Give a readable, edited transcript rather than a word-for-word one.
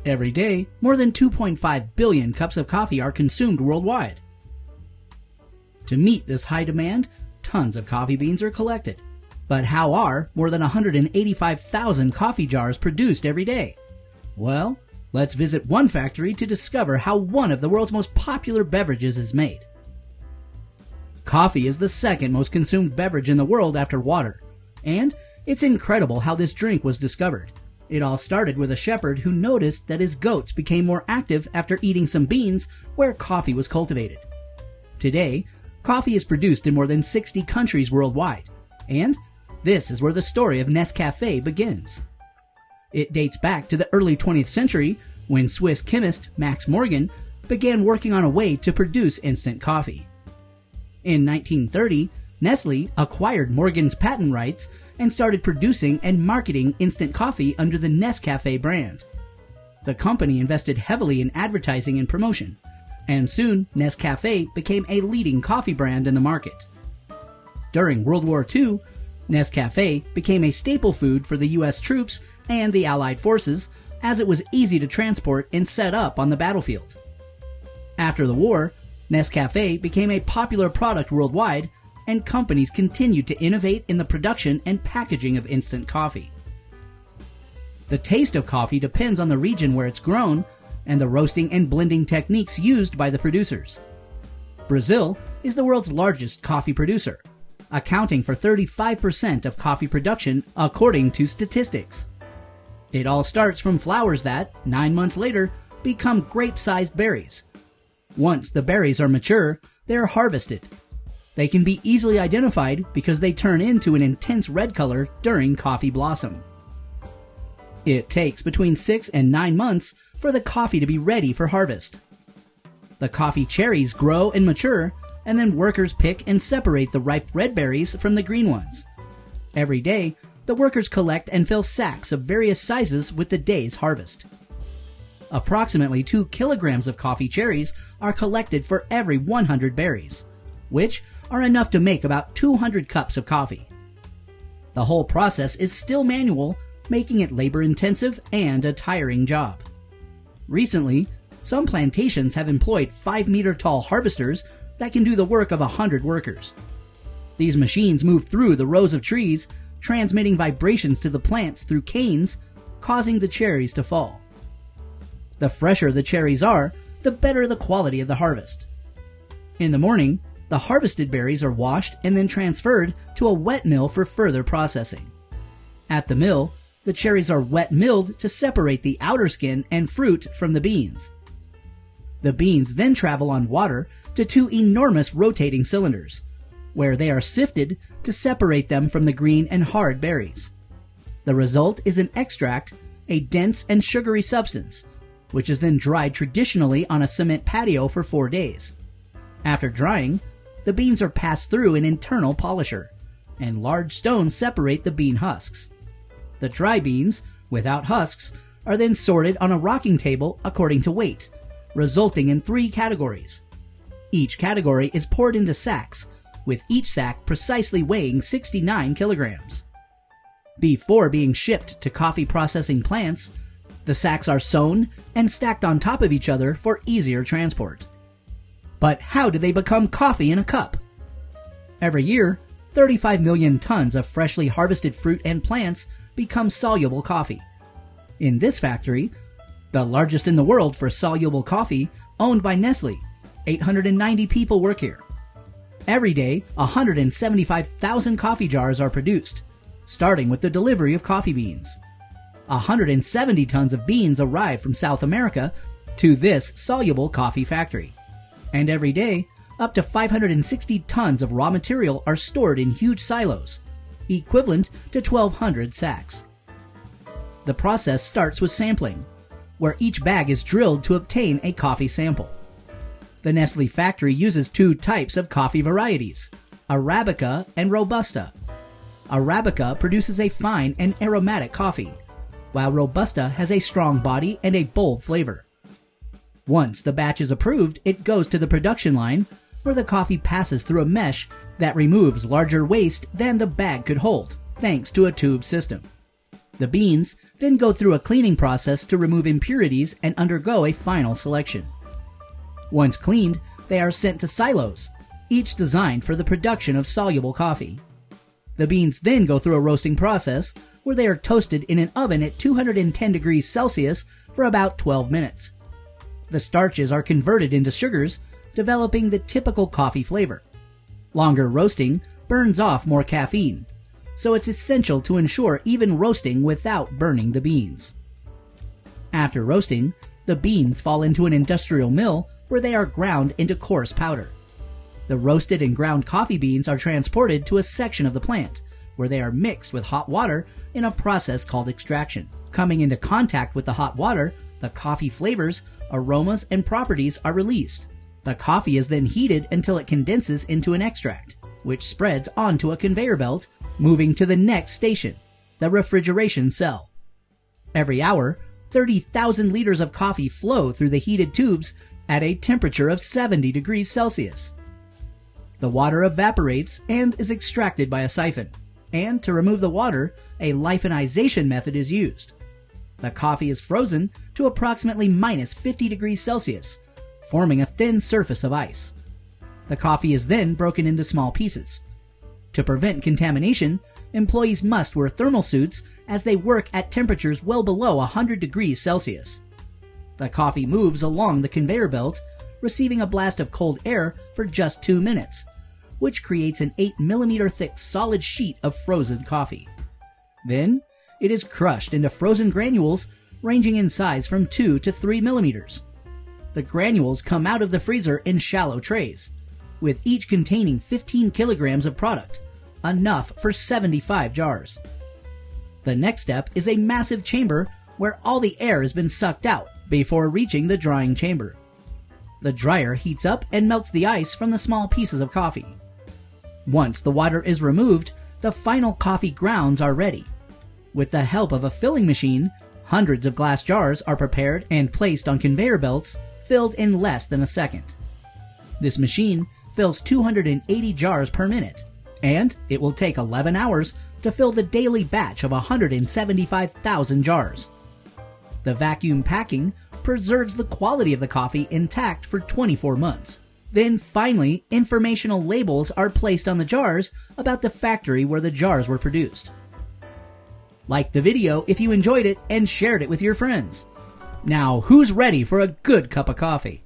Every day, more than 2.5 billion cups of coffee are consumed worldwide. To meet this high demand, tons of coffee beans are collected. But how are more than 185,000 coffee jars produced every day? Well, let's visit one factory to discover how one of the world's most popular beverages is made. Coffee is the second most consumed beverage in the world after water, and it's incredible how this drink was discovered. It all started with a shepherd who noticed that his goats became more active after eating some beans where coffee was cultivated. Today, coffee is produced in more than 60 countries worldwide, and this is where the story of Nescafe begins. It dates back to the early 20th century when Swiss chemist Max Morgan began working on a way to produce instant coffee. In 1930, Nestle acquired Morgan's patent rights and started producing and marketing instant coffee under the Nescafe brand. The company invested heavily in advertising and promotion, and soon Nescafe became a leading coffee brand in the market. During World War II, Nescafe became a staple food for the U.S. troops and the Allied forces as it was easy to transport and set up on the battlefield. After the war, Nescafe became a popular product worldwide, and companies continued to innovate in the production and packaging of instant coffee. The taste of coffee depends on the region where it's grown and the roasting and blending techniques used by the producers. Brazil is the world's largest coffee producer, accounting for 35% of coffee production according to statistics. It all starts from flowers that, 9 months later, become grape-sized berries. Once the berries are mature, they are harvested. They can be easily identified because they turn into an intense red color during coffee blossom. It takes between 6 and 9 months for the coffee to be ready for harvest. The coffee cherries grow and mature, and then workers pick and separate the ripe red berries from the green ones. Every day, the workers collect and fill sacks of various sizes with the day's harvest. Approximately 2 kilograms of coffee cherries are collected for every 100 berries, which are enough to make about 200 cups of coffee. The whole process is still manual, making it labor-intensive and a tiring job. Recently, some plantations have employed 5-meter-tall harvesters that can do the work of 100 workers. These machines move through the rows of trees, transmitting vibrations to the plants through canes, causing the cherries to fall. The fresher the cherries are, the better the quality of the harvest. In the morning, the harvested berries are washed and then transferred to a wet mill for further processing. At the mill, the cherries are wet milled to separate the outer skin and fruit from the beans. The beans then travel on water to 2 enormous rotating cylinders, where they are sifted to separate them from the green and hard berries. The result is an extract, a dense and sugary substance, which is then dried traditionally on a cement patio for 4 days. After drying, the beans are passed through an internal polisher, and large stones separate the bean husks. The dry beans, without husks, are then sorted on a rocking table according to weight, resulting in 3 categories. Each category is poured into sacks, with each sack precisely weighing 69 kilograms. Before being shipped to coffee processing plants, the sacks are sewn and stacked on top of each other for easier transport. But how do they become coffee in a cup? Every year, 35 million tons of freshly harvested fruit and plants become soluble coffee. In this factory, the largest in the world for soluble coffee, owned by Nestle, 890 people work here. Every day, 175,000 coffee jars are produced, starting with the delivery of coffee beans. 170 tons of beans arrive from South America to this soluble coffee factory. And every day, up to 560 tons of raw material are stored in huge silos, equivalent to 1,200 sacks. The process starts with sampling, where each bag is drilled to obtain a coffee sample. The Nestle factory uses 2 types of coffee varieties, Arabica and Robusta. Arabica produces a fine and aromatic coffee, while Robusta has a strong body and a bold flavor. Once the batch is approved, it goes to the production line, where the coffee passes through a mesh that removes larger waste than the bag could hold, thanks to a tube system. The beans then go through a cleaning process to remove impurities and undergo a final selection. Once cleaned, they are sent to silos, each designed for the production of soluble coffee. The beans then go through a roasting process where they are toasted in an oven at 210 degrees Celsius for about 12 minutes. The starches are converted into sugars, developing the typical coffee flavor. Longer roasting burns off more caffeine, so it's essential to ensure even roasting without burning the beans. After roasting, the beans fall into an industrial mill where they are ground into coarse powder. The roasted and ground coffee beans are transported to a section of the plant, where they are mixed with hot water in a process called extraction. Coming into contact with the hot water, the coffee flavors, aromas, and properties are released. The coffee is then heated until it condenses into an extract, which spreads onto a conveyor belt, moving to the next station, the refrigeration cell. Every hour, 30,000 liters of coffee flow through the heated tubes at a temperature of 70 degrees Celsius. The water evaporates and is extracted by a siphon, and to remove the water, a lyophilization method is used. The coffee is frozen to approximately minus 50 degrees Celsius, forming a thin surface of ice. The coffee is then broken into small pieces. To prevent contamination, employees must wear thermal suits as they work at temperatures well below 100 degrees Celsius. The coffee moves along the conveyor belt, receiving a blast of cold air for just 2 minutes, which creates an 8mm thick solid sheet of frozen coffee. Then, it is crushed into frozen granules ranging in size from 2 to 3 millimeters. The granules come out of the freezer in shallow trays, with each containing 15 kilograms of product, enough for 75 jars. The next step is a massive chamber where all the air has been sucked out before reaching the drying chamber. The dryer heats up and melts the ice from the small pieces of coffee. Once the water is removed, the final coffee grounds are ready. With the help of a filling machine, hundreds of glass jars are prepared and placed on conveyor belts, filled in less than a second. This machine fills 280 jars per minute, and it will take 11 hours to fill the daily batch of 175,000 jars. The vacuum packing preserves the quality of the coffee intact for 24 months. Then finally, informational labels are placed on the jars about the factory where the jars were produced. Like the video if you enjoyed it and shared it with your friends. Now, who's ready for a good cup of coffee?